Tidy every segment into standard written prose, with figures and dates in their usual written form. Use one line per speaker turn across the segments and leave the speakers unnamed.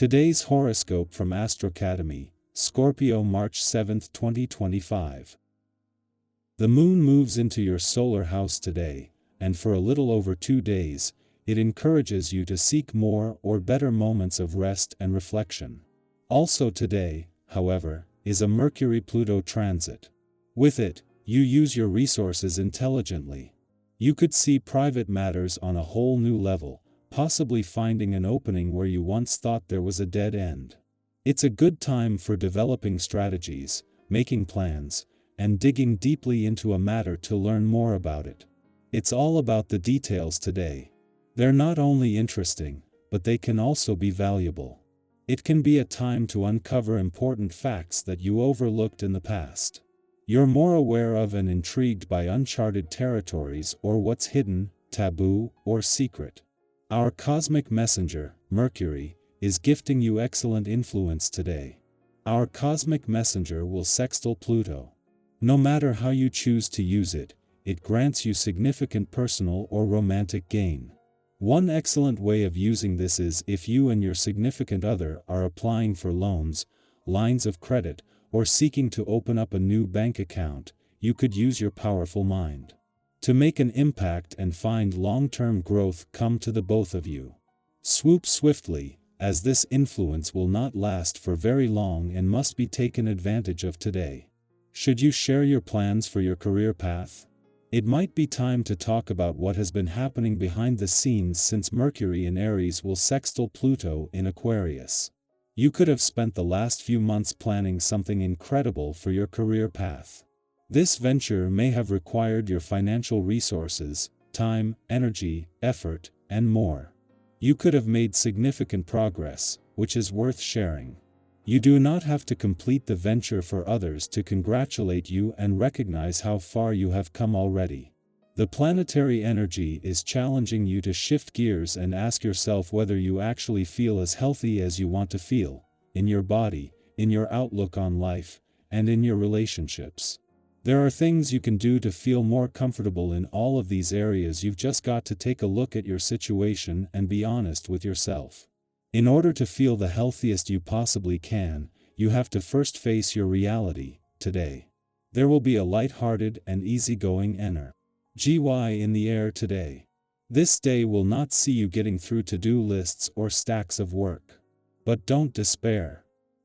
Today's horoscope from Astrocademy, Scorpio March 7, 2025. The moon moves into your solar house today, and for a little over 2 days, it encourages you to seek more or better moments of rest and reflection. Also today, however, is a Mercury-Pluto transit. With it, you use your resources intelligently. You could see private matters on a whole new level, possibly finding an opening where you once thought there was a dead end. It's a good time for developing strategies, making plans, and digging deeply into a matter to learn more about it. It's all about the details today. They're not only interesting, but they can also be valuable. It can be a time to uncover important facts that you overlooked in the past. You're more aware of and intrigued by uncharted territories or what's hidden, taboo, or secret. Our cosmic messenger, Mercury, is gifting you excellent influence today. Our cosmic messenger will sextile Pluto. No matter how you choose to use it, it grants you significant personal or romantic gain. One excellent way of using this is if you and your significant other are applying for loans, lines of credit, or seeking to open up a new bank account, you could use your powerful mind to make an impact and find long-term growth come to the both of you. Swoop swiftly, as this influence will not last for very long and must be taken advantage of today. Should you share your plans for your career path? It might be time to talk about what has been happening behind the scenes since Mercury in Aries will sextile Pluto in Aquarius. You could have spent the last few months planning something incredible for your career path. This venture may have required your financial resources, time, energy, effort, and more. You could have made significant progress, which is worth sharing. You do not have to complete the venture for others to congratulate you and recognize how far you have come already. The planetary energy is challenging you to shift gears and ask yourself whether you actually feel as healthy as you want to feel, in your body, in your outlook on life, and in your relationships. There are things you can do to feel more comfortable in all of these areas. You've just got to take a look at your situation and be honest with yourself. In order to feel the healthiest you possibly can, you have to first face your reality, today. There will be a light-hearted and easygoing energy in the air today. This day will not see you getting through to-do lists or stacks of work. But don't despair.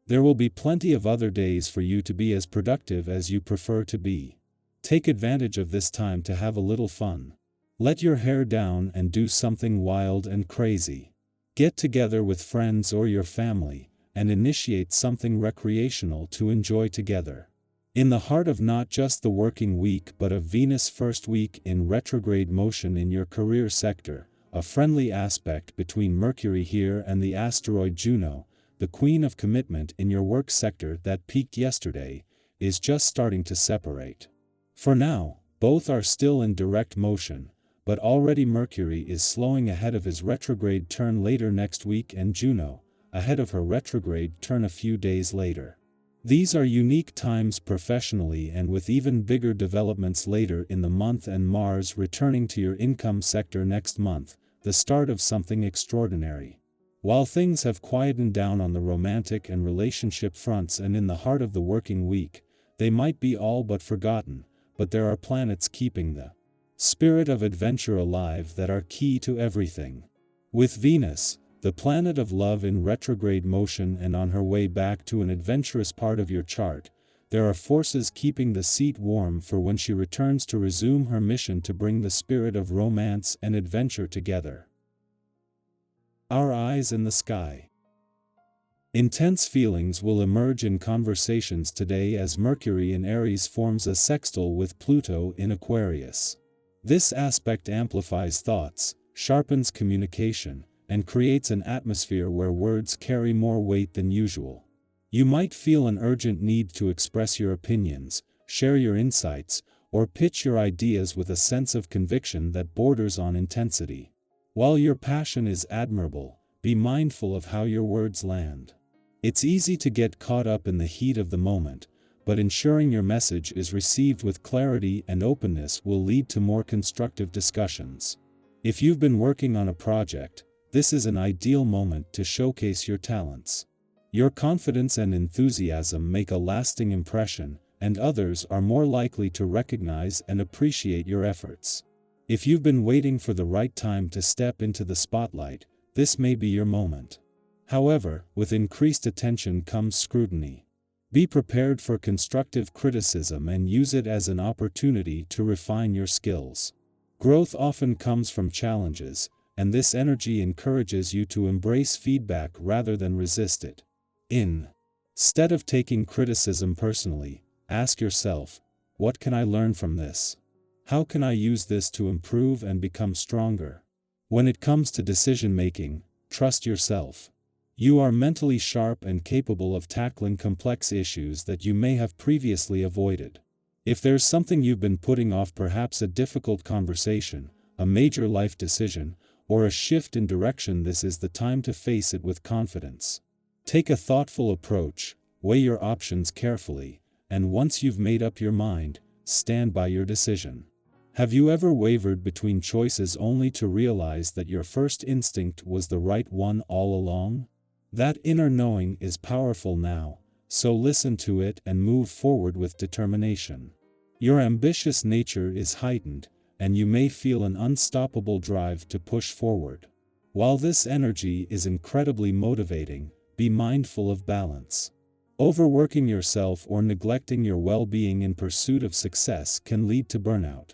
There will be plenty of other days for you to be as productive as you prefer to be. Take advantage of this time to have a little fun. Let your hair down and do something wild and crazy. Get together with friends or your family, and initiate something recreational to enjoy together. In the heart of not just the working week but of Venus' first week in retrograde motion in your career sector, a friendly aspect between Mercury here and the asteroid Juno, the queen of commitment in your work sector that peaked yesterday, is just starting to separate. For now, both are still in direct motion, but already Mercury is slowing ahead of his retrograde turn later next week and Juno, ahead of her retrograde turn a few days later. These are unique times professionally and with even bigger developments later in the month, and Mars returning to your income sector next month, the start of something extraordinary. While things have quietened down on the romantic and relationship fronts and in the heart of the working week, they might be all but forgotten, but there are planets keeping the spirit of adventure alive that are key to everything. With Venus, the planet of love in retrograde motion and on her way back to an adventurous part of your chart, there are forces keeping the seat warm for when she returns to resume her mission to bring the spirit of romance and adventure together. Our eyes in the sky. Intense feelings will emerge in conversations today as Mercury in Aries forms a sextile with Pluto in Aquarius. This aspect amplifies thoughts, sharpens communication, and creates an atmosphere where words carry more weight than usual. You might feel an urgent need to express your opinions, share your insights, or pitch your ideas with a sense of conviction that borders on intensity. While your passion is admirable, be mindful of how your words land. It's easy to get caught up in the heat of the moment, but ensuring your message is received with clarity and openness will lead to more constructive discussions. If you've been working on a project, this is an ideal moment to showcase your talents. Your confidence and enthusiasm make a lasting impression, and others are more likely to recognize and appreciate your efforts. If you've been waiting for the right time to step into the spotlight, this may be your moment. However, with increased attention comes scrutiny. Be prepared for constructive criticism and use it as an opportunity to refine your skills. Growth often comes from challenges, and this energy encourages you to embrace feedback rather than resist it. Instead of taking criticism personally, ask yourself, what can I learn from this? How can I use this to improve and become stronger? When it comes to decision making, trust yourself. You are mentally sharp and capable of tackling complex issues that you may have previously avoided. If there's something you've been putting off, perhaps a difficult conversation, a major life decision, or a shift in direction, this is the time to face it with confidence. Take a thoughtful approach, weigh your options carefully, and once you've made up your mind, stand by your decision. Have you ever wavered between choices only to realize that your first instinct was the right one all along? That inner knowing is powerful now, so listen to it and move forward with determination. Your ambitious nature is heightened, and you may feel an unstoppable drive to push forward. While this energy is incredibly motivating, be mindful of balance. Overworking yourself or neglecting your well-being in pursuit of success can lead to burnout.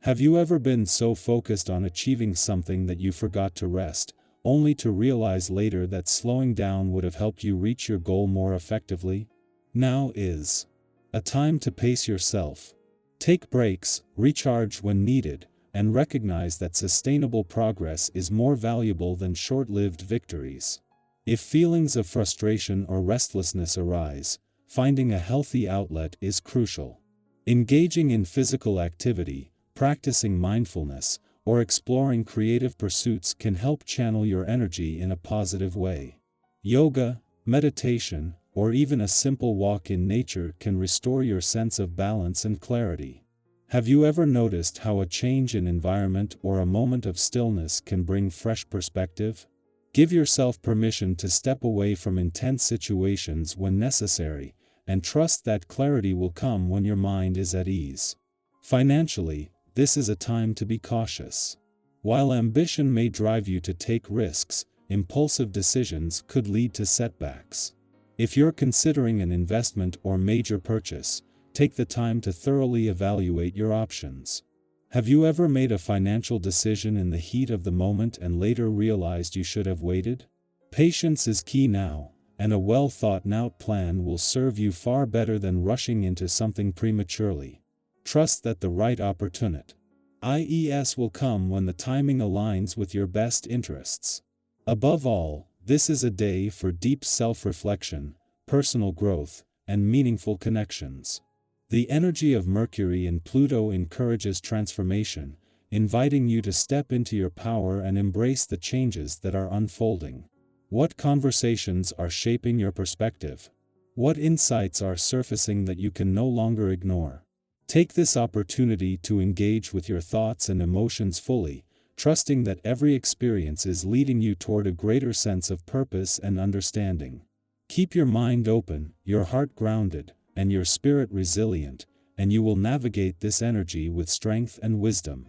Have you ever been so focused on achieving something that you forgot to rest, only to realize later that slowing down would have helped you reach your goal more effectively? Now is a time to pace yourself. Take breaks, recharge when needed, and recognize that sustainable progress is more valuable than short-lived victories. If feelings of frustration or restlessness arise, finding a healthy outlet is crucial. Engaging in physical activity, practicing mindfulness, or exploring creative pursuits can help channel your energy in a positive way. Yoga, meditation, or even a simple walk in nature can restore your sense of balance and clarity. Have you ever noticed how a change in environment or a moment of stillness can bring fresh perspective? Give yourself permission to step away from intense situations when necessary, and trust that clarity will come when your mind is at ease. Financially, this is a time to be cautious. While ambition may drive you to take risks, impulsive decisions could lead to setbacks. If you're considering an investment or major purchase, take the time to thoroughly evaluate your options. Have you ever made a financial decision in the heat of the moment and later realized you should have waited? Patience is key now, and a well-thought-out plan will serve you far better than rushing into something prematurely. Trust that the right opportunity will come when the timing aligns with your best interests. Above all, this is a day for deep self-reflection, personal growth, and meaningful connections. The energy of Mercury and Pluto encourages transformation, inviting you to step into your power and embrace the changes that are unfolding. What conversations are shaping your perspective? What insights are surfacing that you can no longer ignore? Take this opportunity to engage with your thoughts and emotions fully, trusting that every experience is leading you toward a greater sense of purpose and understanding. Keep your mind open, your heart grounded, and your spirit resilient, and you will navigate this energy with strength and wisdom.